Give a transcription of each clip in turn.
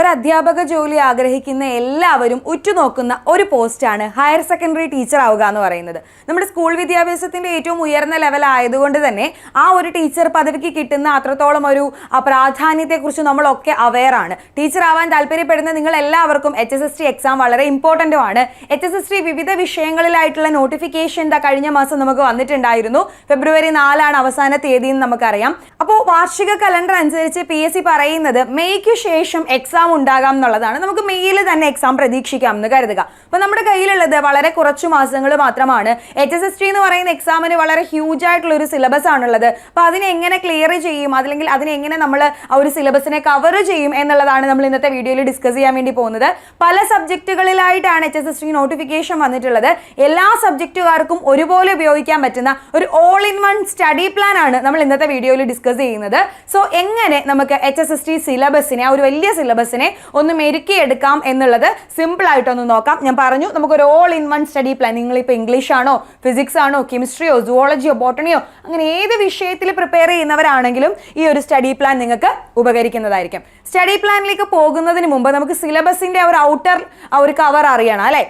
ഒരു അധ്യാപക ജോലി ആഗ്രഹിക്കുന്ന എല്ലാവരും ഉറ്റുനോക്കുന്ന ഒരു പോസ്റ്റാണ് ഹയർ സെക്കൻഡറി ടീച്ചർ ആവുക എന്ന് പറയുന്നത്. നമ്മുടെ സ്കൂൾ വിദ്യാഭ്യാസത്തിന്റെ ഏറ്റവും ഉയർന്ന ലെവൽ ആയതുകൊണ്ട് തന്നെ ആ ഒരു ടീച്ചർ പദവിക്ക് കിട്ടുന്ന അത്രത്തോളം ഒരു പ്രാധാന്യത്തെക്കുറിച്ച് നമ്മളൊക്കെ അവെയർ ആണ്. ടീച്ചർ ആവാൻ താല്പര്യപ്പെടുന്ന നിങ്ങൾ എല്ലാവർക്കും HSST എക്സാം വളരെ ഇമ്പോർട്ടൻറ്റുമാണ്. HSST വിവിധ വിഷയങ്ങളിലായിട്ടുള്ള നോട്ടിഫിക്കേഷൻ കഴിഞ്ഞ മാസം നമുക്ക് വന്നിട്ടുണ്ടായിരുന്നു. ഫെബ്രുവരി 4 അവസാന തീയതി എന്ന് നമുക്കറിയാം. അപ്പോൾ വാർഷിക കലണ്ടർ അനുസരിച്ച് PSC പറയുന്നത് മെയ്ക്ക് ശേഷം എക്സാം ഉണ്ടാകാം എന്നുള്ളതാണ്. നമുക്ക് മെയ്യിൽ തന്നെ എക്സാം പ്രതീക്ഷിക്കാം എന്ന് കരുതുക. അപ്പോൾ നമ്മുടെ കയ്യിലുള്ളത് വളരെ കുറച്ചു മാസങ്ങൾ മാത്രമാണ്. HSST എന്ന് പറയുന്ന എക്സാമിന് വളരെ ഹ്യൂജ് ആയിട്ടുള്ള ഒരു സിലബസ് ആണുള്ളത്. അപ്പോൾ അതിനെ എങ്ങനെ ക്ലിയർ ചെയ്യും, അല്ലെങ്കിൽ അതിനെ എങ്ങനെ നമ്മൾ ആ ഒരു സിലബസിനെ കവർ ചെയ്യും എന്നുള്ളതാണ് നമ്മൾ ഇന്നത്തെ വീഡിയോയിൽ ഡിസ്കസ് ചെയ്യാൻ വേണ്ടി പോകുന്നത്. പല സബ്ജക്റ്റുകളിലായിട്ടാണ് HSST നോട്ടിഫിക്കേഷൻ വന്നിട്ടുള്ളത്. എല്ലാ സബ്ജക്റ്റുകാർക്കും ഒരുപോലെ ഉപയോഗിക്കാൻ പറ്റുന്ന ഒരു all in one study plan ആണ് നമ്മൾ ഇന്നത്തെ വീഡിയോയിൽ ഡിസ്കസ് ചെയ്യുന്നത്. സോ എങ്ങനെ നമുക്ക് HSST സിലബസിനെ, ആ ഒരു വലിയ സിലബസിനെ ഒന്ന് മെരുക്കിയെടുക്കാം എന്നുള്ളത് സിമ്പിൾ ആയിട്ടൊന്ന് നോക്കാം. ഞാൻ പറഞ്ഞു നമുക്കൊരു all in one study plan. നിങ്ങളിപ്പോൾ ഇംഗ്ലീഷ് ആണോ, ഫിസിക്സ് ആണോ, കെമിസ്ട്രിയോ, സുവോളജിയോ, ബോട്ടണിയോ, അങ്ങനെ ഏത് വിഷയത്തിൽ പ്രിപ്പയർ ചെയ്യുന്നവരാണെങ്കിലും ഈ ഒരു സ്റ്റഡി പ്ലാൻ നിങ്ങൾക്ക് ഉപകരിക്കുന്നതായിരിക്കും. സ്റ്റഡി പ്ലാനിലേക്ക് പോകുന്നതിന് മുമ്പ് നമുക്ക് സിലബസിന്റെ ആ ഒരു ഔട്ടർ ആ ഒരു കവർ അറിയണം അല്ലേ.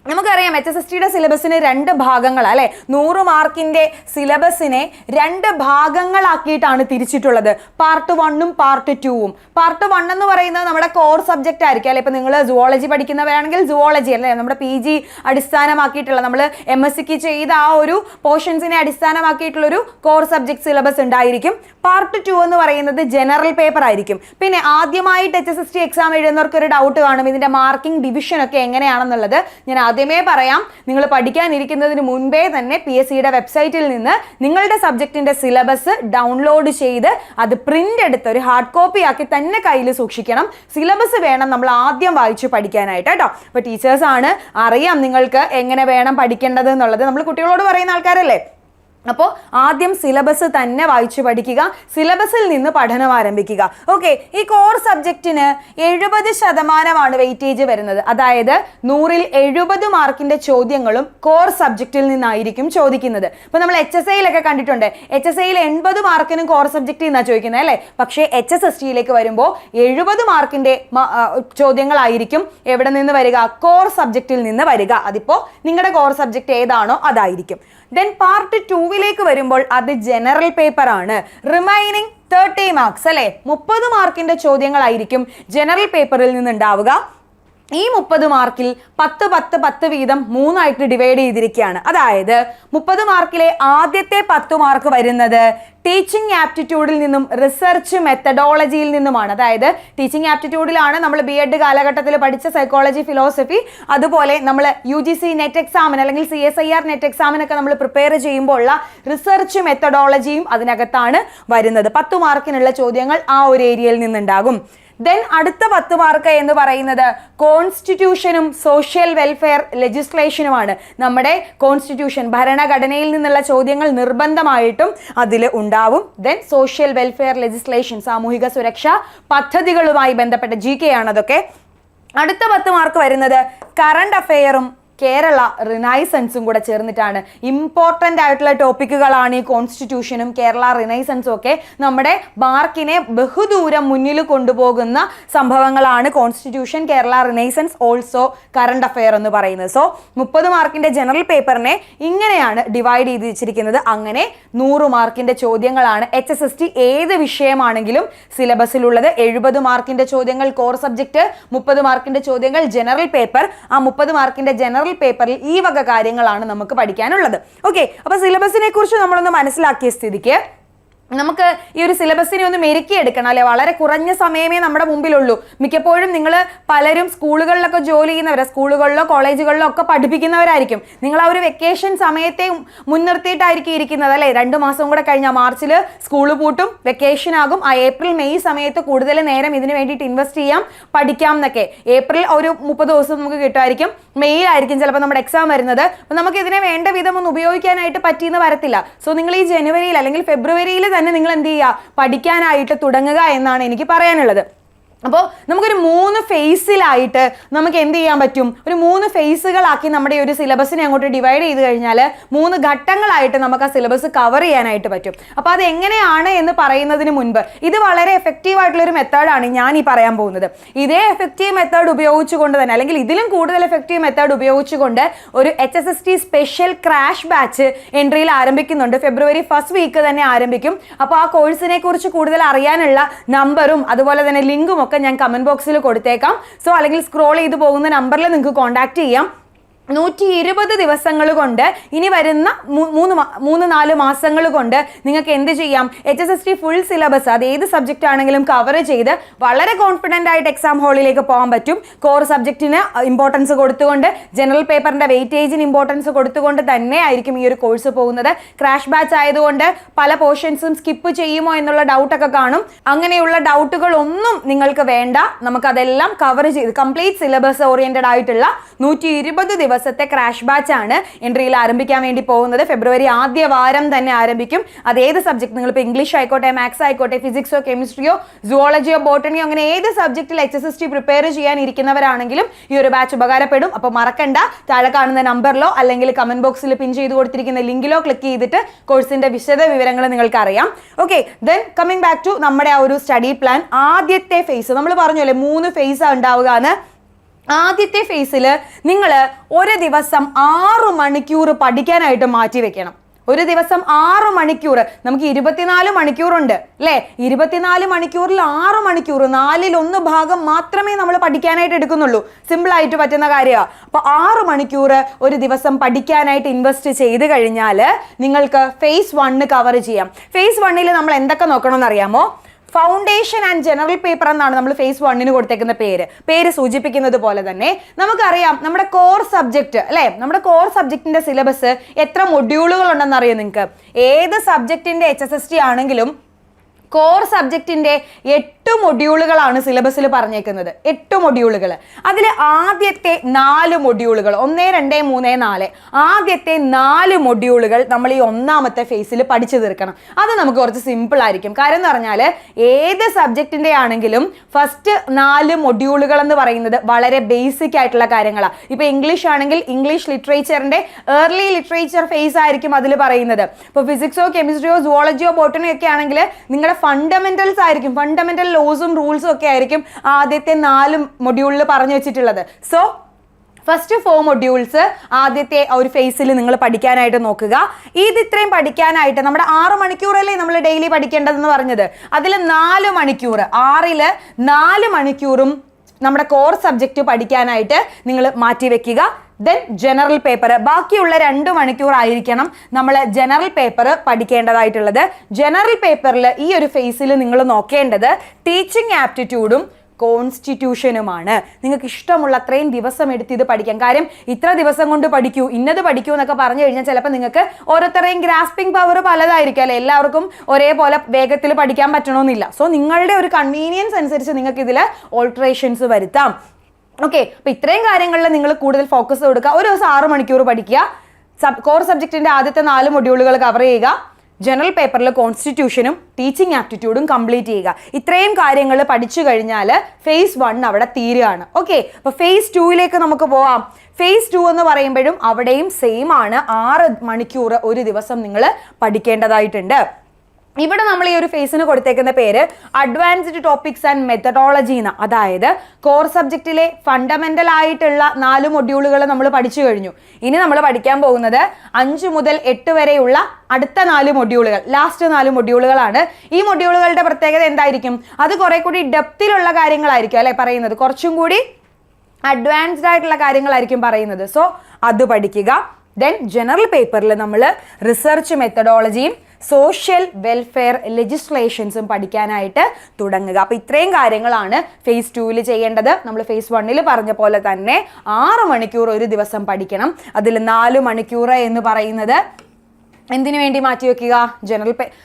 നമുക്കറിയാം HSSTയുടെ സിലബസിന് 2 ഭാഗങ്ങൾ അല്ലെ. 100 മാർക്കിന്റെ സിലബസിനെ 2 ഭാഗങ്ങളാക്കിയിട്ടാണ് തിരിച്ചിട്ടുള്ളത്. പാർട്ട് 1ഉം പാർട്ട് 2ഉം. പാർട്ട് 1 എന്ന് പറയുന്നത് നമ്മുടെ കോർ സബ്ജക്റ്റ് ആയിരിക്കും അല്ലെ. ഇപ്പൊ നിങ്ങൾ സുവോളജി പഠിക്കുന്നവരാണെങ്കിൽ സുവോളജി അല്ലെ, നമ്മുടെ PG അടിസ്ഥാനമാക്കിയിട്ടുള്ള നമ്മൾ MSCക്ക് ചെയ്ത ആ ഒരു പോർഷൻസിനെ അടിസ്ഥാനമാക്കിയിട്ടുള്ള ഒരു കോർ സബ്ജക്ട് സിലബസ് ഉണ്ടായിരിക്കും. പാർട്ട് 2 എന്ന് പറയുന്നത് ജനറൽ പേപ്പർ ആയിരിക്കും. പിന്നെ ആദ്യമായിട്ട് HSST എക്സാം എഴുതുന്നവർക്ക് ഒരു ഡൗട്ട് കാണും, ഇതിന്റെ മാർക്കിംഗ് ഡിവിഷൻ ഒക്കെ എങ്ങനെയാണെന്നുള്ളത്. ഞാൻ ആദ്യമേ പറയാം, നിങ്ങൾ പഠിക്കാനിരിക്കുന്നതിന് മുൻപേ തന്നെ PSCയുടെ വെബ്സൈറ്റിൽ നിന്ന് നിങ്ങളുടെ സബ്ജക്റ്റിന്റെ സിലബസ് ഡൗൺലോഡ് ചെയ്ത് അത് പ്രിന്റ് എടുത്ത് ഒരു ഹാർഡ് കോപ്പി ആക്കി തന്നെ കയ്യിൽ സൂക്ഷിക്കണം. സിലബസ് വേണം നമ്മൾ ആദ്യം വായിച്ചു പഠിക്കാനായിട്ട് കേട്ടോ. അപ്പോൾ ടീച്ചേഴ്സ് ആണ്, അറിയാം നിങ്ങൾക്ക് എങ്ങനെ വേണം പഠിക്കേണ്ടത് എന്നുള്ളത്. നമ്മൾ കുട്ടികളോട് പറയുന്ന ആൾക്കാരല്ലേ. അപ്പോൾ ആദ്യം സിലബസ് തന്നെ വായിച്ചു പഠിക്കുക, സിലബസിൽ നിന്ന് പഠനം ആരംഭിക്കുക. ഓക്കെ, ഈ കോർ സബ്ജക്റ്റിന് 70% വെയിറ്റേജ് വരുന്നത്. അതായത് 100ൽ 70 മാർക്കിന്റെ ചോദ്യങ്ങളും കോർ സബ്ജക്റ്റിൽ നിന്നായിരിക്കും ചോദിക്കുന്നത്. ഇപ്പൊ നമ്മൾ HSIയിലൊക്കെ കണ്ടിട്ടുണ്ട്, HSIയിൽ 80 മാർക്കിനും കോർ സബ്ജക്റ്റിൽ നിന്നാണ് ചോദിക്കുന്നത് അല്ലേ. പക്ഷേ HSSTയിലേക്ക് വരുമ്പോൾ 70 മാർക്കിന്റെ ചോദ്യങ്ങളായിരിക്കും എവിടെ നിന്ന് വരിക, കോർ സബ്ജക്റ്റിൽ നിന്ന് വരിക. അതിപ്പോ നിങ്ങളുടെ കോർ സബ്ജക്റ്റ് ഏതാണോ അതായിരിക്കും. ദെൻ പാർട്ട് 2വിലേക്ക് വരുമ്പോൾ അത് ജനറൽ പേപ്പർ ആണ്. റിമൈനിങ് 30 മാർക്സ് അല്ലെ, 30 മാർക്കിന്റെ ചോദ്യങ്ങളായിരിക്കും ജനറൽ പേപ്പറിൽ നിന്നുണ്ടാവുക. ഈ 30 മാർക്കിൽ 10 വീതം 3 ആയിട്ട് ഡിവൈഡ് ചെയ്തിരിക്കുകയാണ്. അതായത് 30 മാർക്കിലെ ആദ്യത്തെ 10 മാർക്ക് വരുന്നത് ടീച്ചിങ് ആപ്റ്റിറ്റ്യൂഡിൽ നിന്നും റിസർച്ച് മെത്തഡോളജിയിൽ നിന്നുമാണ്. അതായത് ടീച്ചിങ് ആപ്റ്റിറ്റ്യൂഡിലാണ് നമ്മൾ B.Ed കാലഘട്ടത്തിൽ പഠിച്ച സൈക്കോളജി, ഫിലോസഫി, അതുപോലെ നമ്മൾ UGC നെറ്റ് എക്സാമിന് അല്ലെങ്കിൽ CSIR നെറ്റ് എക്സാമിനൊക്കെ നമ്മൾ പ്രിപ്പയർ ചെയ്യുമ്പോൾ ഉള്ള റിസർച്ച് മെത്തഡോളജിയും അതിനകത്താണ് വരുന്നത്. 10 മാർക്കിനുള്ള ചോദ്യങ്ങൾ ആ ഒരു ഏരിയയിൽ നിന്നുണ്ടാകും. ദെൻ അടുത്ത 10 മാർക്ക് എന്ന് പറയുന്നത് കോൺസ്റ്റിറ്റ്യൂഷനും സോഷ്യൽ വെൽഫെയർ ലെജിസ്ലേഷനുമാണ്. നമ്മുടെ കോൺസ്റ്റിറ്റ്യൂഷൻ, ഭരണഘടനയിൽ നിന്നുള്ള ചോദ്യങ്ങൾ നിർബന്ധമായിട്ടും അതിൽ ഉണ്ടാവും. ദെൻ സോഷ്യൽ വെൽഫെയർ ലെജിസ്ലേഷൻ, സാമൂഹിക സുരക്ഷാ പദ്ധതികളുമായി ബന്ധപ്പെട്ട GK ആണതൊക്കെ. അടുത്ത 10 മാർക്ക് വരുന്നത് കറണ്ട് അഫെയറും കേരള റിനൈസൻസും കൂടെ ചേർന്നിട്ടാണ്. ഇമ്പോർട്ടൻ്റ് ആയിട്ടുള്ള ടോപ്പിക്കുകളാണ് ഈ കോൺസ്റ്റിറ്റ്യൂഷനും കേരള റിനൈസൻസും ഒക്കെ. നമ്മുടെ മാർക്കിനെ ബഹുദൂരം മുന്നിൽ കൊണ്ടുപോകുന്ന സംഭവങ്ങളാണ് constitution, Kerala renaissance, also current affair എന്ന് പറയുന്നത്. സോ 30 മാർക്കിന്റെ ജനറൽ പേപ്പറിനെ ഇങ്ങനെയാണ് ഡിവൈഡ് ചെയ്ത് വെച്ചിരിക്കുന്നത്. അങ്ങനെ 100 മാർക്കിന്റെ ചോദ്യങ്ങളാണ് HSST ഏത് വിഷയമാണെങ്കിലും സിലബസിലുള്ളത്. 70 മാർക്കിന്റെ ചോദ്യങ്ങൾ കോർ സബ്ജക്റ്റ്, 30 മാർക്കിന്റെ ചോദ്യങ്ങൾ ജനറൽ പേപ്പർ. ആ 30 മാർക്കിന്റെ ജനറൽ പേപ്പറിൽ ഈ വക കാര്യങ്ങളാണ് നമുക്ക് പഠിക്കാനുള്ളത്. ഓക്കെ, അപ്പൊ സിലബസിനെ കുറിച്ച് നമ്മളൊന്ന് മനസ്സിലാക്കിയ സ്ഥിതിക്ക് നമുക്ക് ഈ ഒരു സിലബസിനെ ഒന്ന് മെരുക്കിയെടുക്കണം അല്ലെ. വളരെ കുറഞ്ഞ സമയമേ നമ്മുടെ മുമ്പിലുള്ളൂ. മിക്കപ്പോഴും നിങ്ങൾ പലരും സ്കൂളുകളിലൊക്കെ ജോലി ചെയ്യുന്നവരാ, സ്കൂളുകളിലോ കോളേജുകളിലോ ഒക്കെ പഠിപ്പിക്കുന്നവരായിരിക്കും. നിങ്ങൾ ആ ഒരു വെക്കേഷൻ സമയത്തെ മുൻനിർത്തിയിട്ടായിരിക്കും ഇരിക്കുന്നത് അല്ലെ. 2 മാസം കൂടെ കഴിഞ്ഞാൽ മാർച്ചിൽ സ്കൂൾ പൂട്ടും, വെക്കേഷൻ ആകും. ആ April May സമയത്ത് കൂടുതൽ നേരം ഇതിന് വേണ്ടിയിട്ട് ഇൻവെസ്റ്റ് ചെയ്യാം, പഠിക്കാം എന്നൊക്കെ. ഏപ്രിൽ ഒരു 30 ദിവസം നമുക്ക് കിട്ടുമായിരിക്കും. മെയ്യിലായിരിക്കും ചിലപ്പോൾ നമ്മുടെ എക്സാം വരുന്നത്. അപ്പം നമുക്ക് ഇതിനെ വേണ്ട വിധം ഒന്ന് ഉപയോഗിക്കാനായിട്ട് പറ്റിയെന്ന് വരത്തില്ല. സോ നിങ്ങൾ ഈ ജനുവരിയിൽ അല്ലെങ്കിൽ ഫെബ്രുവരിയിൽ തന്നെ നിങ്ങൾ എന്ത് ചെയ്യുക, പഠിക്കാനായിട്ട് തുടങ്ങുക എന്നാണ് എനിക്ക് പറയാനുള്ളത്. അപ്പോൾ നമുക്കൊരു 3 ഫേസിലായിട്ട് നമുക്ക് എന്ത് ചെയ്യാൻ പറ്റും, ഒരു 3 ഫേസുകളാക്കി നമ്മുടെ ഒരു സിലബസിനെ അങ്ങോട്ട് ഡിവൈഡ് ചെയ്ത് കഴിഞ്ഞാൽ 3 ഘട്ടങ്ങളായിട്ട് നമുക്ക് ആ സിലബസ് കവർ ചെയ്യാനായിട്ട് പറ്റും. അപ്പോൾ അത് എങ്ങനെയാണ് എന്ന് പറയുന്നതിന് മുൻപ് ഇത് വളരെ എഫക്റ്റീവ് ആയിട്ടുള്ള ഒരു മെത്തേഡാണ് ഞാൻ ഈ പറയാൻ പോകുന്നത്. ഇതേ എഫക്റ്റീവ് മെത്തേഡ് ഉപയോഗിച്ചുകൊണ്ട് തന്നെ, അല്ലെങ്കിൽ ഇതിലും കൂടുതൽ എഫക്റ്റീവ് മെത്തേഡ് ഉപയോഗിച്ചുകൊണ്ട് ഒരു HSST സ്പെഷ്യൽ ക്രാഷ് ബാച്ച് എൻട്രിയിൽ ആരംഭിക്കുന്നുണ്ട്. ഫെബ്രുവരി 1st വീക്ക് തന്നെ ആരംഭിക്കും. അപ്പോൾ ആ കോഴ്സിനെ കുറിച്ച് കൂടുതൽ അറിയാനുള്ള നമ്പറും അതുപോലെ തന്നെ ലിങ്കും ഒക്കെ ഞാൻ കമന്റ് ബോക്സിൽ കൊടുത്തേക്കാം. സോ അല്ലെങ്കിൽ സ്ക്രോൾ ചെയ്ത് പോകുന്ന നമ്പറിൽ നിങ്ങൾക്ക് കോൺടാക്ട് ചെയ്യാം. 120 ദിവസങ്ങൾ കൊണ്ട്, ഇനി വരുന്ന 3-4 മാസങ്ങൾ കൊണ്ട് നിങ്ങൾക്ക് എന്ത് ചെയ്യാം, HSST ഫുൾ സിലബസ് അത് ഏത് സബ്ജക്റ്റ് ആണെങ്കിലും കവർ ചെയ്ത് വളരെ കോൺഫിഡൻ്റ് ആയിട്ട് എക്സാം ഹാളിലേക്ക് പോകാൻ പറ്റും. കോർ സബ്ജക്റ്റിന് ഇമ്പോർട്ടൻസ് കൊടുത്തുകൊണ്ട്, ജനറൽ പേപ്പറിന്റെ വെയിറ്റേജിന് ഇമ്പോർട്ടൻസ് കൊടുത്തുകൊണ്ട് തന്നെ ആയിരിക്കും ഈ ഒരു കോഴ്സ് പോകുന്നത്. ക്രാഷ് ബാച്ച് ആയതുകൊണ്ട് പല പോർഷൻസും സ്കിപ്പ് ചെയ്യുമോ എന്നുള്ള ഡൗട്ടൊക്കെ കാണും. അങ്ങനെയുള്ള ഡൗട്ടുകൾ ഒന്നും നിങ്ങൾക്ക് വേണ്ട. നമുക്കതെല്ലാം കവർ ചെയ്ത് കംപ്ലീറ്റ് സിലബസ് ഓറിയന്റഡ് ആയിട്ടുള്ള 120 ദിവസത്തെ ക്രാഷ് ബാച്ച് ആണ് എൻട്രിയിൽ ആരംഭിക്കാൻ വേണ്ടി പോകുന്നത്. ഫെബ്രുവരി ആദ്യ വാരം തന്നെ ആരംഭിക്കും. അത് ഏത് സബ്ജക്ട്, നിങ്ങളിപ്പോൾ ഇംഗ്ലീഷ് ആയിക്കോട്ടെ, മാത്സ് ആയിക്കോട്ടെ, ഫിസിക്സോ കെമിസ്ട്രിയോ സുവോളജിയോ ബോട്ടണിയോ അങ്ങനെ ഏത് സബ്ജക്റ്റിൽ HSST പ്രിപ്പയർ ചെയ്യാൻ ഇരിക്കുന്നവരാണെങ്കിലും ഈ ഒരു ബാച്ച് ഉപകാരപ്പെടും. അപ്പോൾ മറക്കണ്ട, താഴെ കാണുന്ന നമ്പറിലോ അല്ലെങ്കിൽ കമന്റ് ബോക്സിൽ പിൻ ചെയ്ത് കൊടുത്തിരിക്കുന്ന ലിങ്കിലോ ക്ലിക്ക് ചെയ്തിട്ട് കോഴ്സിന്റെ വിശദ വിവരങ്ങൾ നിങ്ങൾക്ക് അറിയാം. Okay, then coming back to നമ്മുടെ ആ ഒരു സ്റ്റഡി പ്ലാൻ. ആദ്യത്തെ ഫേസ് നമ്മൾ പറഞ്ഞല്ലേ 3 ഫേസ് ഉണ്ടാവുക എന്ന്. ആദ്യത്തെ ഫേസിൽ നിങ്ങൾ ഒരു ദിവസം 6 മണിക്കൂർ പഠിക്കാനായിട്ട് മാറ്റി വെക്കണം. ഒരു ദിവസം 6 മണിക്കൂർ. നമുക്ക് 24 മണിക്കൂറുണ്ട് അല്ലേ? 24 മണിക്കൂറിൽ 6 മണിക്കൂർ, 1/4 ഭാഗം മാത്രമേ നമ്മൾ പഠിക്കാനായിട്ട് എടുക്കുന്നുള്ളൂ. സിമ്പിൾ ആയിട്ട് പറ്റുന്ന കാര്യമാണ്. അപ്പോൾ 6 മണിക്കൂർ ഒരു ദിവസം പഠിക്കാനായിട്ട് ഇൻവെസ്റ്റ് ചെയ്ത് കഴിഞ്ഞാൽ നിങ്ങൾക്ക് ഫേസ് 1 കവർ ചെയ്യാം. ഫേസ് 1 നമ്മൾ എന്തൊക്കെ നോക്കണമെന്ന് അറിയാമോ? ഫൗണ്ടേഷൻ ആൻഡ് ജനറൽ പേപ്പർ എന്നാണ് നമ്മൾ ഫേസ് 1 കൊടുത്തേക്കുന്ന പേര് സൂചിപ്പിക്കുന്നത് പോലെ തന്നെ നമുക്കറിയാം നമ്മുടെ കോർ സബ്ജക്റ്റ് അല്ലേ, നമ്മുടെ കോർ സബ്ജക്റ്റിന്റെ സിലബസ് എത്ര മൊഡ്യൂളുകൾ ഉണ്ടെന്ന് അറിയാം നിങ്ങൾക്ക്? ഏത് സബ്ജക്റ്റിന്റെ HSST ആണെങ്കിലും കോർ സബ്ജക്റ്റിന്റെ 8 മൊഡ്യൂളുകളാണ് സിലബസിൽ പറഞ്ഞേക്കുന്നത്. 8 മൊഡ്യൂളുകൾ. അതിൽ ആദ്യത്തെ 4 മൊഡ്യൂളുകൾ 1, 2, 3, 4 ആദ്യത്തെ 4 മൊഡ്യൂളുകൾ നമ്മൾ ഈ 1ാമത്തെ ഫേസിൽ പഠിച്ചു തീർക്കണം. അത് നമുക്ക് കുറച്ച് സിമ്പിൾ ആയിരിക്കും. കാര്യം എന്ന് പറഞ്ഞാൽ ഏത് സബ്ജക്റ്റിന്റെ ആണെങ്കിലും ഫസ്റ്റ് 4 മൊഡ്യൂളുകൾ എന്ന് പറയുന്നത് വളരെ ബേസിക് ആയിട്ടുള്ള കാര്യങ്ങളാണ്. ഇപ്പൊ ഇംഗ്ലീഷ് ആണെങ്കിൽ ഇംഗ്ലീഷ് ലിറ്ററേച്ചറിന്റെ ഏർലി ലിറ്ററേച്ചർ ഫേസ് ആയിരിക്കും അതിൽ പറയുന്നത്. ഇപ്പോൾ ഫിസിക്സോ കെമിസ്ട്രിയോ സുവോളജിയോ ബോട്ടണിയോ ഒക്കെ ആണെങ്കിൽ നിങ്ങളുടെ ഫണ്ടമെന്റൽസ് ആയിരിക്കും, ഫണ്ടമെന്റൽ ലോസും റൂൾസും ഒക്കെ ആയിരിക്കും ആദ്യത്തെ 4 മൊഡ്യൂളിൽ പറഞ്ഞു വെച്ചിട്ടുള്ളത്. സോ ഫസ്റ്റ് 4 മൊഡ്യൂൾസ് ആദ്യത്തെ ഒരു ഫേസിൽ നിങ്ങൾ പഠിക്കാനായിട്ട് നോക്കുക. ഇത് ഇത്രയും പഠിക്കാനായിട്ട് നമ്മുടെ 6 മണിക്കൂറല്ലേ നമ്മൾ ഡെയിലി പഠിക്കേണ്ടതെന്ന് പറഞ്ഞത്. അതിൽ 4 മണിക്കൂർ, 6ൽ 4 മണിക്കൂറും നമ്മുടെ കോർ സബ്ജക്റ്റ് പഠിക്കാനായിട്ട് നിങ്ങൾ മാറ്റി വെക്കുക. ദെൻ ജനറൽ പേപ്പർ, ബാക്കിയുള്ള 2 മണിക്കൂർ ആയിരിക്കണം നമ്മൾ ജനറൽ പേപ്പർ പഠിക്കേണ്ടതായിട്ടുള്ളത്. ജനറൽ പേപ്പറിൽ ഈ ഒരു ഫേസിൽ നിങ്ങൾ നോക്കേണ്ടത് ടീച്ചിങ് ആപ്റ്റിറ്റ്യൂഡും കോൺസ്റ്റിറ്റ്യൂഷനുമാണ്. നിങ്ങൾക്ക് ഇഷ്ടമുള്ള അത്രയും ദിവസം എടുത്ത് ഇത് പഠിക്കാം. കാര്യം ഇത്ര ദിവസം കൊണ്ട് പഠിക്കൂ, ഇന്നത് പഠിക്കൂ എന്നൊക്കെ പറഞ്ഞു കഴിഞ്ഞാൽ ചിലപ്പോൾ നിങ്ങൾക്ക് ഓരോരുത്തരെയും ഗ്രാസ്പിംഗ് പവർ പലതായിരിക്കും അല്ലെ, എല്ലാവർക്കും ഒരേപോലെ വേഗത്തിൽ പഠിക്കാൻ പറ്റണമെന്നില്ല. സോ നിങ്ങളുടെ ഒരു കൺവീനിയൻസ് അനുസരിച്ച് നിങ്ങൾക്ക് ഇതിൽ ഓൾട്ടറേഷൻസ് വരുത്താം. ഓക്കെ, അപ്പൊ ഇത്രയും കാര്യങ്ങളിൽ നിങ്ങൾ കൂടുതൽ ഫോക്കസ് കൊടുക്കുക. ഒരു ദിവസം 6 മണിക്കൂർ പഠിക്കുക. കോർ സബ്ജക്റ്റിന്റെ ആദ്യത്തെ 4 മൊഡ്യൂളുകൾ കവർ ചെയ്യുക. ജനറൽ പേപ്പറിൽ കോൺസ്റ്റിറ്റ്യൂഷനും ടീച്ചിങ് ആപ്റ്റിറ്റ്യൂഡും കംപ്ലീറ്റ് ചെയ്യുക. ഇത്രയും കാര്യങ്ങൾ പഠിച്ചു കഴിഞ്ഞാൽ ഫേസ് 1 അവിടെ തീരുകയാണ്. ഓക്കെ, അപ്പൊ ഫേസ് 2ലേക്ക് നമുക്ക് പോവാം. ഫേസ് 2 എന്ന് പറയുമ്പോഴും അവിടെയും സെയിം ആണ്. 6 മണിക്കൂർ ഒരു ദിവസം നിങ്ങൾ പഠിക്കേണ്ടതായിട്ടുണ്ട്. ഇവിടെ നമ്മൾ ഈ ഒരു ഫേസിന് കൊടുത്തേക്കുന്ന പേര് അഡ്വാൻസ്ഡ് ടോപ്പിക്സ് ആൻഡ് മെത്തഡോളജി എന്ന്. അതായത് കോർ സബ്ജക്റ്റിലെ ഫണ്ടമെന്റൽ ആയിട്ടുള്ള 4 മൊഡ്യൂളുകൾ നമ്മൾ പഠിച്ചു കഴിഞ്ഞു. ഇനി നമ്മൾ പഠിക്കാൻ പോകുന്നത് 5 മുതൽ 8 വരെയുള്ള അടുത്ത 4 മൊഡ്യൂളുകൾ, ലാസ്റ്റ് 4 മൊഡ്യൂളുകളാണ്. ഈ മൊഡ്യൂളുകളുടെ പ്രത്യേകത എന്തായിരിക്കും? അത് കുറെ കൂടി ഡെപ്തിലുള്ള കാര്യങ്ങളായിരിക്കും അല്ലെ പറയുന്നത്, കുറച്ചും കൂടി അഡ്വാൻസ്ഡ് ആയിട്ടുള്ള കാര്യങ്ങളായിരിക്കും പറയുന്നത്. സോ അത് പഠിക്കുക. ദെൻ ജനറൽ പേപ്പറിൽ നമ്മൾ റിസർച്ച് മെത്തഡോളജിയും സോഷ്യൽ വെൽഫെയർ ലെജിസ്ലേഷൻസും പഠിക്കാനായിട്ട് തുടങ്ങുക. അപ്പോൾ ഇത്രയും കാര്യങ്ങളാണ് ഫേസ് 2 ചെയ്യേണ്ടത്. നമ്മൾ ഫേസ് 1 പറഞ്ഞ പോലെ തന്നെ 6 മണിക്കൂർ ഒരു ദിവസം പഠിക്കണം. അതിൽ 4 മണിക്കൂർ എന്ന് പറയുന്നത് എന്തിനു വേണ്ടി മാറ്റി വെക്കുക?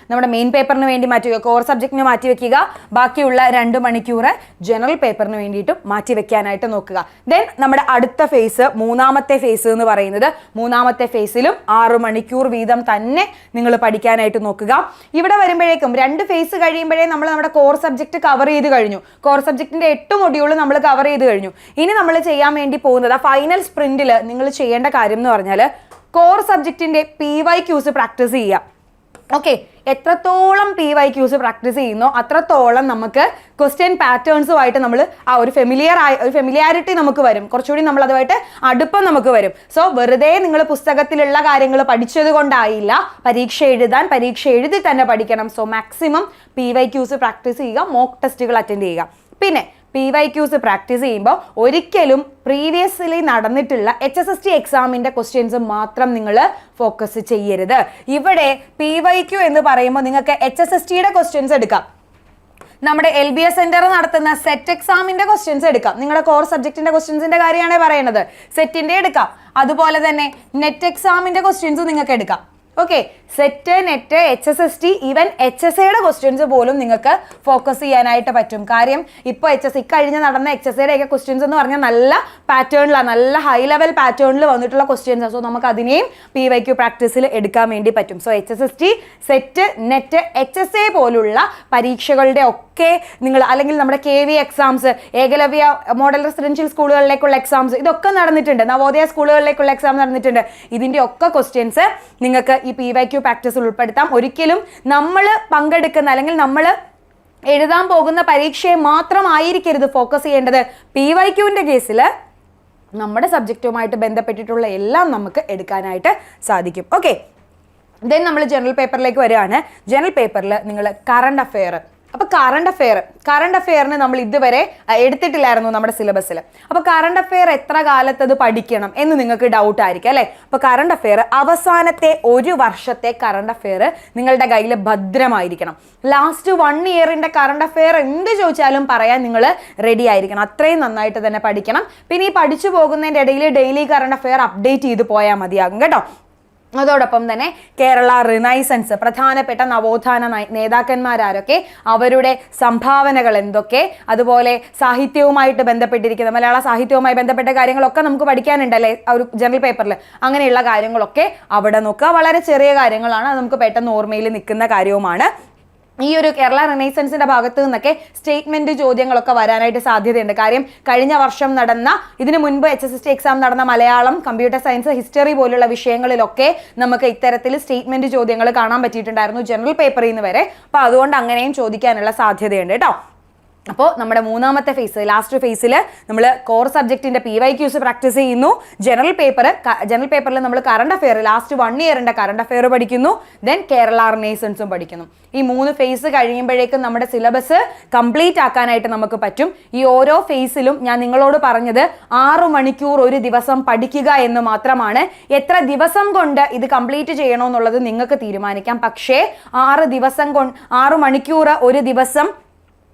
നമ്മുടെ മെയിൻ പേപ്പറിന് വേണ്ടി മാറ്റി വെക്കുക, കോർ സബ്ജക്റ്റിന് മാറ്റി വെക്കുക. ബാക്കിയുള്ള 2 മണിക്കൂർ ജനറൽ പേപ്പറിന് വേണ്ടിയിട്ടും മാറ്റി വെക്കാനായിട്ട് നോക്കുക. ദെൻ നമ്മുടെ അടുത്ത ഫേസ്, മൂന്നാമത്തെ ഫേസ് എന്ന് പറയുന്നത്, മൂന്നാമത്തെ ഫേസിലും 6 മണിക്കൂർ വീതം തന്നെ നിങ്ങൾ പഠിക്കാനായിട്ട് നോക്കുക. ഇവിടെ വരുമ്പോഴേക്കും 2 ഫേസ് കഴിയുമ്പോഴേ നമ്മൾ നമ്മുടെ കോർ സബ്ജക്റ്റ് കവർ ചെയ്ത് കഴിഞ്ഞു. കോർ സബ്ജക്റ്റിന്റെ 8 മൊഡ്യൂൾ നമ്മൾ കവർ ചെയ്ത് കഴിഞ്ഞു. ഇനി നമ്മൾ ചെയ്യാൻ വേണ്ടി പോകുന്നത് ഫൈനൽ സ്പ്രിന്റിൽ നിങ്ങൾ ചെയ്യേണ്ട കാര്യം എന്ന് പറഞ്ഞാൽ കോർ സബ്ജക്റ്റിന്റെ PYQs പ്രാക്ടീസ് ചെയ്യുക. ഓക്കെ, എത്രത്തോളം PYQs പ്രാക്ടീസ് ചെയ്യുന്നോ അത്രത്തോളം നമുക്ക് ക്വസ്റ്റ്യൻ പാറ്റേൺസുമായിട്ട് നമ്മൾ ആ ഒരു ഫെമിലിയാരിറ്റി നമുക്ക് വരും, കുറച്ചുകൂടി നമ്മൾ അതുമായിട്ട് അടുപ്പം നമുക്ക് വരും. സോ വെറുതെ നിങ്ങൾ പുസ്തകത്തിലുള്ള കാര്യങ്ങൾ പഠിച്ചത് കൊണ്ടായില്ല, പരീക്ഷ എഴുതി തന്നെ പഠിക്കണം. സോ മാക്സിമം PYQs പ്രാക്ടീസ് ചെയ്യുക, മോക്ക് ടെസ്റ്റുകൾ അറ്റൻഡ് ചെയ്യുക. പിന്നെ PYQs പ്രാക്ടീസ് ചെയ്യുമ്പോൾ ഒരിക്കലും പ്രീവിയസ്ലി നടന്നിട്ടുള്ള HSST എക്സാമിൻ്റെ ക്വസ്റ്റ്യൻസ് മാത്രം നിങ്ങൾ ഫോക്കസ് ചെയ്യരുത്. ഇവിടെ PYQ എന്ന് പറയുമ്പോൾ നിങ്ങൾക്ക് HSSTയുടെ ക്വസ്റ്റ്യൻസ് എടുക്കാം, നമ്മുടെ LBS സെന്റർ നടത്തുന്ന സെറ്റ് എക്സാമിന്റെ ക്വസ്റ്റ്യൻസ് എടുക്കാം. നിങ്ങളുടെ കോർ സബ്ജക്റ്റിന്റെ ക്വസ്റ്റ്യൻസിന്റെ കാര്യമാണ് പറയുന്നത്, സെറ്റിന്റെ എടുക്കാം. അതുപോലെ തന്നെ നെറ്റ് എക്സാമിന്റെ ക്വസ്റ്റ്യൻസ് നിങ്ങൾക്ക് എടുക്കാം. Okay, set, net, HSST, even HSAയുടെ ക്വസ്റ്റ്യൻസ് പോലും നിങ്ങൾക്ക് ഫോക്കസ് ചെയ്യാനായിട്ട് പറ്റും. കാര്യം ഇപ്പോൾ കഴിഞ്ഞ് നടന്ന HSAയുടെ ഒക്കെ ക്വസ്റ്റ്യൻസ് എന്ന് പറഞ്ഞാൽ നല്ല പാറ്റേണിലാണ്, നല്ല ഹൈ ലെവൽ പാറ്റേണിൽ വന്നിട്ടുള്ള ക്വസ്റ്റ്യൻസ്. സോ നമുക്ക് അതിനെയും PYQ പ്രാക്ടീസിൽ എടുക്കാൻ വേണ്ടി പറ്റും. So HSST, set, net, HSA പോലുള്ള പരീക്ഷകളുടെ ഒക്കെ നിങ്ങൾ, അല്ലെങ്കിൽ നമ്മുടെ KV exams, Eklavya model residential സ്കൂളുകളിലേക്കുള്ള എക്സാംസ്, ഇതൊക്കെ നടന്നിട്ടുണ്ട്. നവോദയ സ്കൂളുകളിലേക്കുള്ള എക്സാം നടന്നിട്ടുണ്ട്. ഇതിൻ്റെ ഒക്കെ ക്വസ്റ്റ്യൻസ് നിങ്ങൾക്ക് ഈ PYQ പ്രാക്ടീസിൽ ഉൾപ്പെടുത്താം. ഒരിക്കലും നമ്മൾ പങ്കെടുക്കുന്ന അല്ലെങ്കിൽ നമ്മൾ എഴുതാൻ പോകുന്ന പരീക്ഷയെ മാത്രമായിരിക്കരുത് ഫോക്കസ് ചെയ്യേണ്ടത്. PYQവിൻ്റെ കേസിൽ നമ്മുടെ സബ്ജക്റ്റുമായിട്ട് ബന്ധപ്പെട്ടിട്ടുള്ള എല്ലാം നമുക്ക് എടുക്കാനായിട്ട് സാധിക്കും. ഓക്കെ, ദെൻ നമ്മൾ ജനറൽ പേപ്പറിലേക്ക് വരികയാണ്. ജനറൽ പേപ്പറിൽ നിങ്ങൾ കറണ്ട് അഫെയർ, അപ്പോൾ കറണ്ട് അഫെയറിന് നമ്മൾ ഇതുവരെ എടുത്തിട്ടില്ലായിരുന്നു നമ്മുടെ സിലബസിൽ. അപ്പോൾ കറണ്ട് അഫെയർ എത്ര കാലത്തത് പഠിക്കണം എന്ന് നിങ്ങൾക്ക് ഡൗട്ട് ആയിരിക്കും അല്ലേ? അപ്പോൾ കറണ്ട് അഫെയർ അവസാനത്തെ 1 വർഷത്തെ കറണ്ട് അഫെയർ നിങ്ങളുടെ കയ്യിൽ ഭദ്രമായിരിക്കണം. ലാസ്റ്റ് 1 ഇയറിൻ്റെ കറണ്ട് അഫെയർ എന്ത് ചോദിച്ചാലും പറയാൻ നിങ്ങൾ റെഡി ആയിരിക്കണം. അത്രയും നന്നായിട്ട് തന്നെ പഠിക്കണം. പിന്നെ ഈ പഠിച്ചു പോകുന്നതിൻ്റെ ഇടയിൽ ഡെയിലി കറണ്ട് അഫെയർ അപ്ഡേറ്റ് ചെയ്ത് പോയാൽ മതിയാകും കേട്ടോ. അതോടൊപ്പം തന്നെ കേരള റിനൈസൻസ്, പ്രധാനപ്പെട്ട നവോത്ഥാന നേതാക്കന്മാരൊക്കെ, അവരുടെ സംഭാവനകൾ എന്തൊക്കെ, അതുപോലെ സാഹിത്യവുമായിട്ട് ബന്ധപ്പെട്ടിരിക്കുന്ന മലയാള സാഹിത്യവുമായി ബന്ധപ്പെട്ട കാര്യങ്ങളൊക്കെ നമുക്ക് പഠിക്കാനുണ്ടല്ലേ ആ ഒരു ജനറൽ പേപ്പറിൽ. അങ്ങനെയുള്ള കാര്യങ്ങളൊക്കെ അവിടെ നോക്കുക. വളരെ ചെറിയ കാര്യങ്ങളാണ്, അത് നമുക്ക് പെട്ടെന്ന് ഓർമ്മയിൽ നിൽക്കുന്ന കാര്യവുമാണ്. ഈ ഒരു കേരള റിനൈസൻസിന്റെ ഭാഗത്ത് നിന്നൊക്കെ സ്റ്റേറ്റ്മെന്റ് ചോദ്യങ്ങളൊക്കെ വരാനായിട്ട് സാധ്യതയുണ്ട്. കാര്യം കഴിഞ്ഞ വർഷം നടന്ന, ഇതിനു മുൻപ് HSST എക്സാം നടന്ന മലയാളം, കമ്പ്യൂട്ടർ സയൻസ്, ഹിസ്റ്ററി പോലുള്ള വിഷയങ്ങളിലൊക്കെ നമുക്ക് ഇത്തരത്തിൽ സ്റ്റേറ്റ്മെന്റ് ചോദ്യങ്ങൾ കാണാൻ പറ്റിയിട്ടുണ്ടായിരുന്നു ജനറൽ പേപ്പറിൽ നിന്ന് വരെ. അപ്പോൾ അതുകൊണ്ട് അങ്ങനെയും ചോദിക്കാനുള്ള സാധ്യതയുണ്ട് കേട്ടോ. അപ്പോൾ നമ്മുടെ മൂന്നാമത്തെ ഫേസ്, ലാസ്റ്റ് ഫേസിൽ നമ്മൾ കോർ സബ്ജക്റ്റിന്റെ PYQs പ്രാക്ടീസ് ചെയ്യുന്നു. ജനറൽ പേപ്പറിൽ നമ്മൾ കറണ്ട് അഫെയർ, ലാസ്റ്റ് 1 ഇയറിന്റെ കറണ്ട് അഫെയർ പഠിക്കുന്നു. ദെൻ കേരള റിനൈസൻസും പഠിക്കുന്നു. ഈ 3 ഫേസ് കഴിയുമ്പോഴേക്കും നമ്മുടെ സിലബസ് കംപ്ലീറ്റ് ആക്കാനായിട്ട് നമുക്ക് പറ്റും. ഈ ഓരോ ഫേസിലും ഞാൻ നിങ്ങളോട് പറഞ്ഞത് 6 മണിക്കൂർ ഒരു ദിവസം പഠിക്കുക എന്ന് മാത്രമാണ്. എത്ര ദിവസം കൊണ്ട് ഇത് കംപ്ലീറ്റ് ചെയ്യണമെന്നുള്ളത് നിങ്ങൾക്ക് തീരുമാനിക്കാം. പക്ഷേ 6 മണിക്കൂർ ഒരു ദിവസം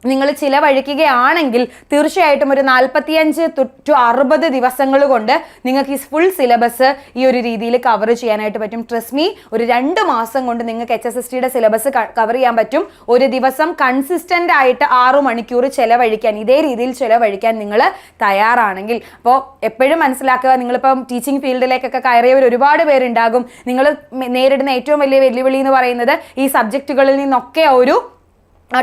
നിങ്ങൾ ചിലവഴിക്കുകയാണെങ്കിൽ തീർച്ചയായിട്ടും ഒരു 45 to 60 ദിവസങ്ങൾ കൊണ്ട് നിങ്ങൾക്ക് ഈ ഫുൾ സിലബസ് ഈ ഒരു രീതിയിൽ കവർ ചെയ്യാനായിട്ട് പറ്റും. ട്രസ്റ്റ് മീ, ഒരു 2 മാസം കൊണ്ട് നിങ്ങൾക്ക് HSSTയുടെ സിലബസ് കവർ ചെയ്യാൻ പറ്റും. ഒരു ദിവസം കൺസിസ്റ്റന്റ് ആയിട്ട് 6 മണിക്കൂർ ചിലവഴിക്കാൻ, ഇതേ രീതിയിൽ ചിലവഴിക്കാൻ നിങ്ങൾ തയ്യാറാണെങ്കിൽ. അപ്പോൾ എപ്പോഴും മനസ്സിലാക്കുക, നിങ്ങളിപ്പം ടീച്ചിങ് ഫീൽഡിലേക്കൊക്കെ കയറിയവർ ഒരുപാട് പേരുണ്ടാകും. നിങ്ങൾ നേരിടുന്ന ഏറ്റവും വലിയ വെല്ലുവിളി എന്ന് പറയുന്നത് ഈ സബ്ജക്റ്റുകളിൽ നിന്നൊക്കെ ഒരു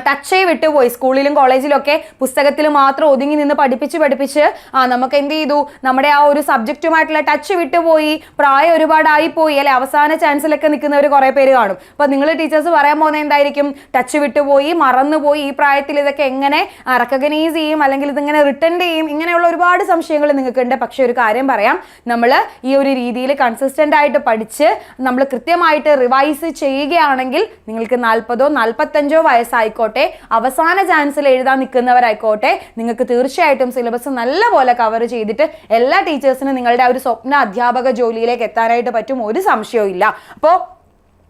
ടച്ചേ വിട്ടുപോയി. സ്കൂളിലും കോളേജിലും ഒക്കെ പുസ്തകത്തിൽ മാത്രം ഒതുങ്ങി നിന്ന് പഠിപ്പിച്ച് നമുക്ക് എന്ത് ചെയ്തു, നമ്മുടെ ആ ഒരു സബ്ജക്റ്റുമായിട്ടുള്ള ടച്ച് വിട്ടുപോയി, പ്രായം ഒരുപാടായിപ്പോയി അല്ലെ, അവസാന ചാൻസിലൊക്കെ നിൽക്കുന്നവർ കുറേ പേര് കാണും. അപ്പോൾ നിങ്ങൾ ടീച്ചേഴ്സ് പറയാൻ പോകുന്നത് എന്തായിരിക്കും, ടച്ച് വിട്ടുപോയി, മറന്നുപോയി, ഈ പ്രായത്തിൽ ഇതൊക്കെ എങ്ങനെ റെക്കഗ്നൈസ് ചെയ്യും, അല്ലെങ്കിൽ ഇതിങ്ങനെ റിട്ടേൺ ചെയ്യും, ഇങ്ങനെയുള്ള ഒരുപാട് സംശയങ്ങൾ നിങ്ങൾക്കുണ്ട്. പക്ഷെ ഒരു കാര്യം പറയാം, നമ്മൾ ഈ ഒരു രീതിയിൽ കൺസിസ്റ്റന്റ് ആയിട്ട് പഠിച്ച് നമ്മൾ കൃത്യമായിട്ട് റിവൈസ് ചെയ്യുകയാണെങ്കിൽ നിങ്ങൾക്ക് 40 45 വയസ്സായി അവസാന ചാൻസിൽ എഴുതാൻ നിൽക്കുന്നവരായിക്കോട്ടെ, നിങ്ങൾക്ക് തീർച്ചയായിട്ടും സിലബസ് നല്ലപോലെ കവർ ചെയ്തിട്ട് എല്ലാ ടീച്ചേഴ്സിനും നിങ്ങളുടെ ആ ഒരു സ്വപ്ന അധ്യാപക ജോലിയിലേക്ക് എത്താനായിട്ട് പറ്റും, ഒരു സംശയവും ഇല്ല. അപ്പോൾ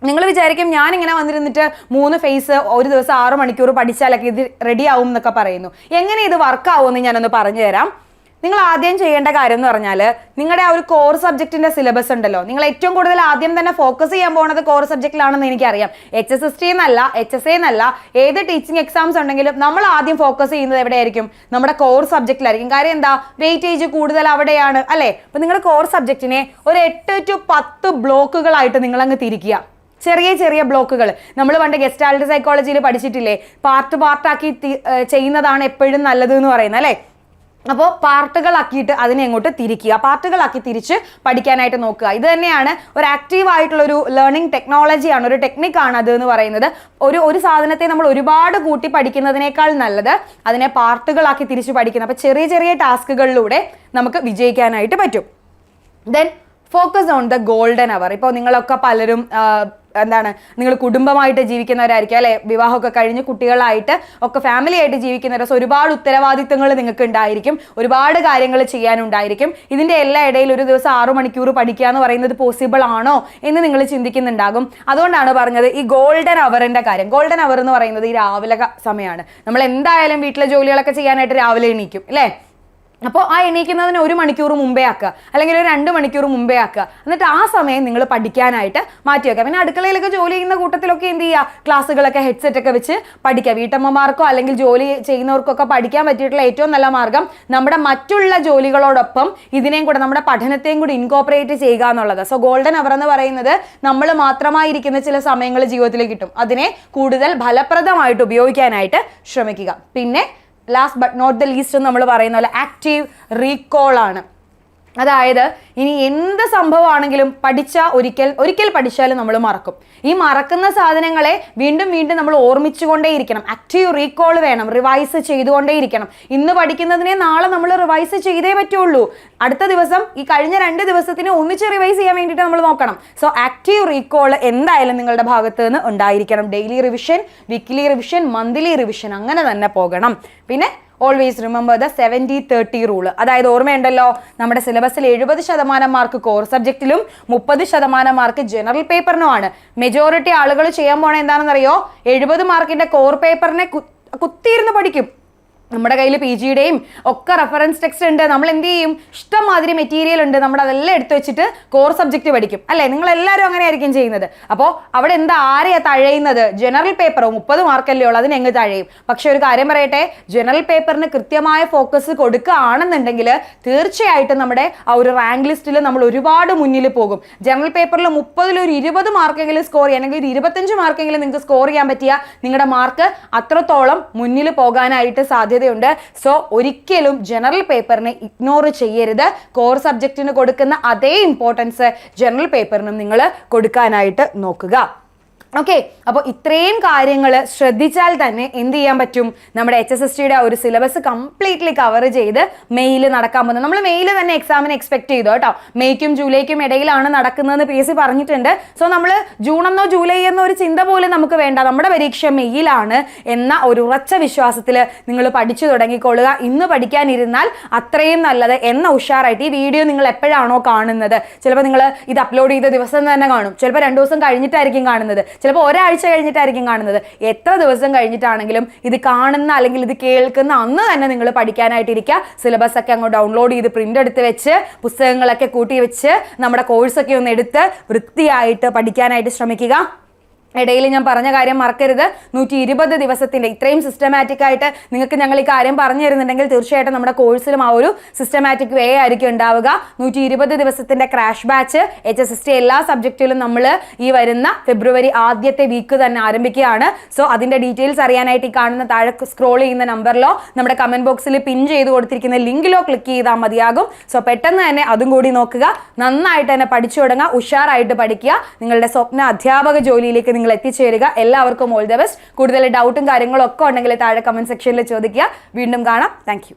നിങ്ങൾ വിചാരിക്കും ഞാനിങ്ങനെ വന്നിരുന്നിട്ട് 3 ഫേസ് ഒരു ദിവസം 6 മണിക്കൂർ പഠിച്ചാലൊക്കെ ഇത് റെഡി ആവും എന്നൊക്കെ പറയുന്നു. എങ്ങനെ ഇത് വർക്കാവുമെന്ന് ഞാനൊന്ന് പറഞ്ഞു തരാം. നിങ്ങൾ ആദ്യം ചെയ്യേണ്ട കാര്യം എന്ന് പറഞ്ഞാൽ നിങ്ങളുടെ ആ ഒരു കോർ സബ്ജക്റ്റിന്റെ സിലബസ് ഉണ്ടല്ലോ, നിങ്ങൾ ഏറ്റവും കൂടുതൽ ആദ്യം തന്നെ ഫോക്കസ് ചെയ്യാൻ പോകുന്നത് കോർ സബ്ജക്റ്റിലാണെന്ന് എനിക്കറിയാം. HSST എന്നല്ല, HSA എന്നല്ല, ഏത് ടീച്ചിങ് എക്സാംസ് ഉണ്ടെങ്കിലും നമ്മൾ ആദ്യം ഫോക്കസ് ചെയ്യുന്നത് എവിടെയായിരിക്കും? നമ്മുടെ കോർ സബ്ജക്റ്റിലായിരിക്കും. കാര്യം എന്താ? വെയിറ്റേജ് കൂടുതൽ അവിടെയാണ് അല്ലേ? അപ്പൊ നിങ്ങളുടെ കോർ സബ്ജക്റ്റിനെ ഒരു 8 to 10 ബ്ലോക്കുകളായിട്ട് നിങ്ങൾ അങ്ങ് തിരിക്കുക. ചെറിയ ചെറിയ ബ്ലോക്കുകൾ. നമ്മൾ പണ്ട് ഗസ്റ്റാൾട്ട് സൈക്കോളജിയിൽ പഠിച്ചിട്ടില്ലേ, പാർട്ടാക്കി ചെയ്യുന്നതാണ് എപ്പോഴും നല്ലത് എന്ന് പറയുന്നത് അല്ലേ? അപ്പോൾ പാർട്ടുകളാക്കിയിട്ട് അതിനെ എങ്ങോട്ട് തിരിക്കുക, പാർട്ടുകളാക്കി തിരിച്ച് പഠിക്കാനായിട്ട് നോക്കുക. ഇത് തന്നെയാണ് ഒരു ആക്റ്റീവ് ആയിട്ടുള്ളൊരു ലേണിംഗ് ടെക്നോളജിയാണ്, ഒരു ടെക്നിക്കാണ് അത് എന്ന് പറയുന്നത്. ഒരു സാധനത്തെ നമ്മൾ ഒരുപാട് കൂട്ടി പഠിക്കുന്നതിനേക്കാൾ നല്ലത് അതിനെ പാർട്ടുകളാക്കി തിരിച്ച് പഠിക്കുന്നത്. അപ്പോൾ ചെറിയ ചെറിയ ടാസ്കുകളിലൂടെ നമുക്ക് വിജയിക്കാനായിട്ട് പറ്റും. Then focus on the golden hour. ഇപ്പോൾ നിങ്ങളൊക്കെ പലരും നിങ്ങൾ കുടുംബമായിട്ട് ജീവിക്കുന്നവരായിരിക്കും അല്ലെ, വിവാഹമൊക്കെ കഴിഞ്ഞ് കുട്ടികളായിട്ട് ഒക്കെ ഫാമിലി ആയിട്ട് ജീവിക്കുന്നവർ. സോ ഒരുപാട് ഉത്തരവാദിത്തങ്ങൾ നിങ്ങൾക്ക് ഉണ്ടായിരിക്കും, ഒരുപാട് കാര്യങ്ങൾ ചെയ്യാനുണ്ടായിരിക്കും. ഇതിന്റെ എല്ലാ ഇടയിൽ ഒരു ദിവസം 6 മണിക്കൂർ പഠിക്കുക എന്ന് പറയുന്നത് പോസിബിൾ ആണോ എന്ന് നിങ്ങൾ ചിന്തിക്കുന്നുണ്ടാകും. അതുകൊണ്ടാണ് പറഞ്ഞത് ഈ ഗോൾഡൻ അവറിന്റെ കാര്യം. ഗോൾഡൻ അവർ എന്ന് പറയുന്നത് ഈ രാവിലെ സമയമാണ്. നമ്മൾ എന്തായാലും വീട്ടിലെ ജോലികളൊക്കെ ചെയ്യാനായിട്ട് രാവിലെ എണീക്കും അല്ലേ? അപ്പോൾ ആ എണീക്കുന്നതിന് 1 മണിക്കൂർ മുമ്പേ ആക്കുക, അല്ലെങ്കിൽ ഒരു 2 മണിക്കൂർ മുമ്പേ ആക്കുക. എന്നിട്ട് ആ സമയം നിങ്ങൾ പഠിക്കാനായിട്ട് മാറ്റി വെക്കുക. പിന്നെ അടുക്കളയിലൊക്കെ ജോലി ചെയ്യുന്ന കൂട്ടത്തിലൊക്കെ എന്ത് ചെയ്യുക, ക്ലാസ്സുകളൊക്കെ ഹെഡ്സെറ്റ് ഒക്കെ വെച്ച് പഠിക്കുക. വീട്ടമ്മമാർക്കോ അല്ലെങ്കിൽ ജോലി ചെയ്യുന്നവർക്കൊക്കെ പഠിക്കാൻ പറ്റിയിട്ടുള്ള ഏറ്റവും നല്ല മാർഗം നമ്മുടെ മറ്റുള്ള ജോലികളോടൊപ്പം ഇതിനെയും കൂടെ, നമ്മുടെ പഠനത്തെയും കൂടി ഇൻകോപ്പറേറ്റ് ചെയ്യുക എന്നുള്ളത്. സോ ഗോൾഡൻ അവർ എന്ന് പറയുന്നത് നമ്മൾ മാത്രമായിരിക്കുന്ന ചില സമയങ്ങൾ ജീവിതത്തിൽ കിട്ടും. അതിനെ കൂടുതൽ ഫലപ്രദമായിട്ട് ഉപയോഗിക്കാനായിട്ട് ശ്രമിക്കുക. പിന്നെ last but not the least എന്ന് നമ്മൾ പറയുന്ന പോലെ ആക്റ്റീവ് റീകോൾ ആണ്. അതായത് ഇനി എന്ത് സംഭവമാണെങ്കിലും ഒരിക്കൽ പഠിച്ചാലും നമ്മൾ മറക്കും. ഈ മറക്കുന്ന സാധനങ്ങളെ വീണ്ടും വീണ്ടും നമ്മൾ ഓർമ്മിച്ചുകൊണ്ടേയിരിക്കണം. ആക്റ്റീവ് റീകോൾ വേണം, റിവൈസ് ചെയ്തുകൊണ്ടേയിരിക്കണം. ഇന്ന് പഠിക്കുന്നതിനെ നാളെ നമ്മൾ റിവൈസ് ചെയ്തേ പറ്റുള്ളൂ. അടുത്ത ദിവസം ഈ കഴിഞ്ഞ 2 ദിവസത്തിന് ഒന്നിച്ച് റിവൈസ് ചെയ്യാൻ വേണ്ടിയിട്ട് നമ്മൾ നോക്കണം. സോ ആക്റ്റീവ് റീകോൾ എന്തായാലും നിങ്ങളുടെ ഭാഗത്ത് നിന്ന് ഉണ്ടായിരിക്കണം. Daily revision, weekly revision, monthly revision, അങ്ങനെ തന്നെ പോകണം. പിന്നെ ഓൾവേസ് റിമെമ്പർ ദ 70-30 റൂൾ. അതായത് ഓർമ്മയുണ്ടല്ലോ, നമ്മുടെ സിലബസിൽ 70% മാർക്ക് കോർ സബ്ജക്റ്റിലും 30% മാർക്ക് ജനറൽ പേപ്പറിനുമാണ്. മെജോറിറ്റി ആളുകൾ ചെയ്യാൻ പോണ എന്താണെന്നറിയോ, 70 മാർക്കിന്റെ കോർ പേപ്പറിനെ കുത്തിയിരുന്ന് പഠിക്കും. നമ്മുടെ കയ്യിൽ PGയുടെയും ഒക്കെ റെഫറൻസ് ടെക്സ്റ്റ് ഉണ്ട്. നമ്മൾ എന്ത് ചെയ്യും, ഇഷ്ടംമാതിരി മെറ്റീരിയൽ ഉണ്ട്, നമ്മൾ അതെല്ലാം എടുത്തു വെച്ചിട്ട് കോർ സബ്ജക്റ്റ് പഠിക്കും അല്ലേ? നിങ്ങൾ എല്ലാവരും അങ്ങനെ ആയിരിക്കും ചെയ്യുന്നത്. അപ്പോൾ അവിടെ ആരെയാ തഴയുന്നത്? ജനറൽ പേപ്പറോ 30 മാർക്കല്ലേ ഉള്ളൂ, അതിന് എങ്ങ് തഴയും. പക്ഷെ ഒരു കാര്യം പറയട്ടെ, ജനറൽ പേപ്പറിന് കൃത്യമായ ഫോക്കസ് കൊടുക്കുകയാണെന്നുണ്ടെങ്കിൽ തീർച്ചയായിട്ടും നമ്മുടെ ആ ഒരു റാങ്ക് ലിസ്റ്റിൽ നമ്മൾ ഒരുപാട് മുന്നിൽ പോകും. ജനറൽ പേപ്പറിൽ 30-ൽ ഒരു 20 മാർക്കെങ്കിലും സ്കോർ ചെയ്യാൻ, അല്ലെങ്കിൽ ഒരു 25 മാർക്കെങ്കിലും നിങ്ങൾക്ക് സ്കോർ ചെയ്യാൻ പറ്റിയ നിങ്ങളുടെ മാർക്ക് അത്രത്തോളം മുന്നിൽ പോകാനായിട്ട് സാധ്യത ഉണ്ട്. സോ ഒരിക്കലും ജനറൽ പേപ്പറിനെ ഇഗ്നോർ ചെയ്യരുത്. കോർ സബ്ജക്റ്റിന് കൊടുക്കുന്ന അതേ ഇമ്പോർട്ടൻസ് ജനറൽ പേപ്പറിനും നിങ്ങൾ കൊടുക്കാനായിട്ട് നോക്കുക. ഓക്കെ, അപ്പോൾ ഇത്രയും കാര്യങ്ങൾ ശ്രദ്ധിച്ചാൽ തന്നെ എന്ത് ചെയ്യാൻ പറ്റും, നമ്മുടെ HSSTയുടെ ഒരു സിലബസ് കംപ്ലീറ്റ്ലി കവർ ചെയ്ത് മെയിൽ നടക്കാൻ പോകുന്നത്. നമ്മൾ മെയിൽ തന്നെ എക്സാമിന് എക്സ്പെക്ട് ചെയ്തു കേട്ടോ. മെയ്ക്കും ജൂലൈക്കും ഇടയിലാണ് നടക്കുന്നതെന്ന് PSC പറഞ്ഞിട്ടുണ്ട്. സോ നമ്മൾ ജൂണെന്നോ ജൂലൈ എന്നോ ഒരു ചിന്ത പോലും നമുക്ക് വേണ്ട. നമ്മുടെ പരീക്ഷ മെയിലാണ് എന്ന ഒരു ഉറച്ച വിശ്വാസത്തിൽ നിങ്ങൾ പഠിച്ചു തുടങ്ങിക്കൊള്ളുക. ഇന്ന് പഠിക്കാനിരുന്നാൽ അത്രയും നല്ലത് എന്ന ഉഷാറായിട്ട്. ഈ വീഡിയോ നിങ്ങൾ എപ്പോഴാണോ കാണുന്നത്, ചിലപ്പോൾ നിങ്ങൾ ഇത് അപ്ലോഡ് ചെയ്ത ദിവസം തന്നെ കാണും, ചിലപ്പോൾ 2 ദിവസം കഴിഞ്ഞിട്ടായിരിക്കും കാണുന്നത്, ചിലപ്പോൾ ഒരാഴ്ച കഴിഞ്ഞിട്ടായിരിക്കും കാണുന്നത്. എത്ര ദിവസം കഴിഞ്ഞിട്ടാണെങ്കിലും ഇത് കാണുന്ന അല്ലെങ്കിൽ ഇത് കേൾക്കുന്ന അന്ന് തന്നെ നിങ്ങൾ പഠിക്കാനായിട്ടിരിക്കുക. സിലബസ് ഒക്കെ അങ്ങ് ഡൗൺലോഡ് ചെയ്ത് പ്രിന്റ് എടുത്ത് വെച്ച് പുസ്തകങ്ങളൊക്കെ കൂട്ടി വെച്ച് നമ്മുടെ കോഴ്സൊക്കെ ഒന്ന് എടുത്ത് വൃത്തിയായിട്ട് പഠിക്കാനായിട്ട് ശ്രമിക്കുക. ഇടയിൽ ഞാൻ പറഞ്ഞ കാര്യം മറക്കരുത്. 120 ദിവസത്തിന്റെ ഇത്രയും സിസ്റ്റമാറ്റിക് ആയിട്ട് നിങ്ങൾക്ക് ഞങ്ങൾ ഈ കാര്യം പറഞ്ഞു തരുന്നുണ്ടെങ്കിൽ തീർച്ചയായിട്ടും നമ്മുടെ കോഴ്സിലും ആ ഒരു സിസ്റ്റമാറ്റിക് വേ ആയിരിക്കും ഉണ്ടാവുക. 120 ദിവസത്തിന്റെ ക്രാഷ് ബാച്ച് HSST എല്ലാ സബ്ജക്റ്റിലും നമ്മൾ ഈ വരുന്ന ഫെബ്രുവരി ആദ്യത്തെ വീക്ക് തന്നെ ആരംഭിക്കുകയാണ്. സോ അതിന്റെ ഡീറ്റെയിൽസ് അറിയാനായിട്ട് ഈ കാണുന്ന താഴെ സ്ക്രോൾ ചെയ്യുന്ന നമ്പറിലോ നമ്മുടെ കമന്റ് ബോക്സിൽ പിൻ ചെയ്ത് കൊടുത്തിരിക്കുന്ന ലിങ്കിലോ ക്ലിക്ക് ചെയ്താൽ മതിയാകും. സോ പെട്ടെന്ന് തന്നെ അതും കൂടി നോക്കുക. നന്നായിട്ട് തന്നെ പഠിച്ചു തുടങ്ങുക, ഉഷാറായിട്ട് പഠിക്കുക. നിങ്ങളുടെ സ്വപ്ന അധ്യാപക ജോലിയിലേക്ക് നിങ്ങൾ എത്തിച്ചേരുക. എല്ലാവർക്കും ഓൾ ദ ബെസ്റ്റ്. കൂടുതൽ ഡൗട്ടും കാര്യങ്ങളും ഒക്കെ ഉണ്ടെങ്കിൽ താഴെ കമന്റ് സെക്ഷനിൽ ചോദിക്കുക. വീണ്ടും കാണാം. Thank you.